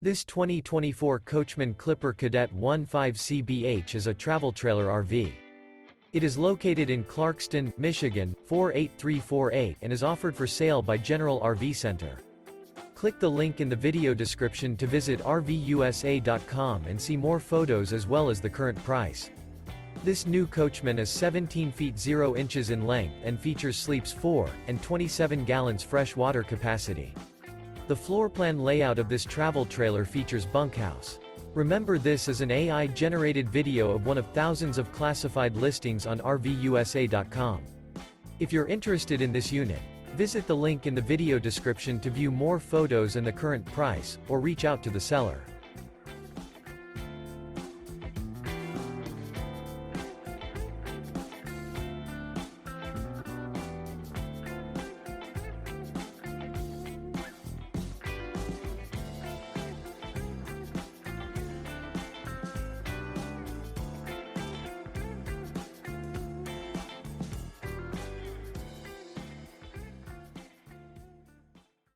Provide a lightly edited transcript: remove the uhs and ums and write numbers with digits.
This 2024 Coachmen Clipper Cadet 15CBH is a travel trailer RV. It is located in Clarkston, Michigan, 48348 and is offered for sale by General RV Center. Click the link in the video description to visit RVUSA.com and see more photos as well as the current price. This new Coachmen is 17 feet 0 inches in length and features sleeps 4 and 27 gallons fresh water capacity. The floor plan layout of this travel trailer features bunkhouse. Remember, this is an AI-generated video of one of thousands of classified listings on RVUSA.com. If you're interested in this unit, visit the link in the video description to view more photos and the current price, or reach out to the seller.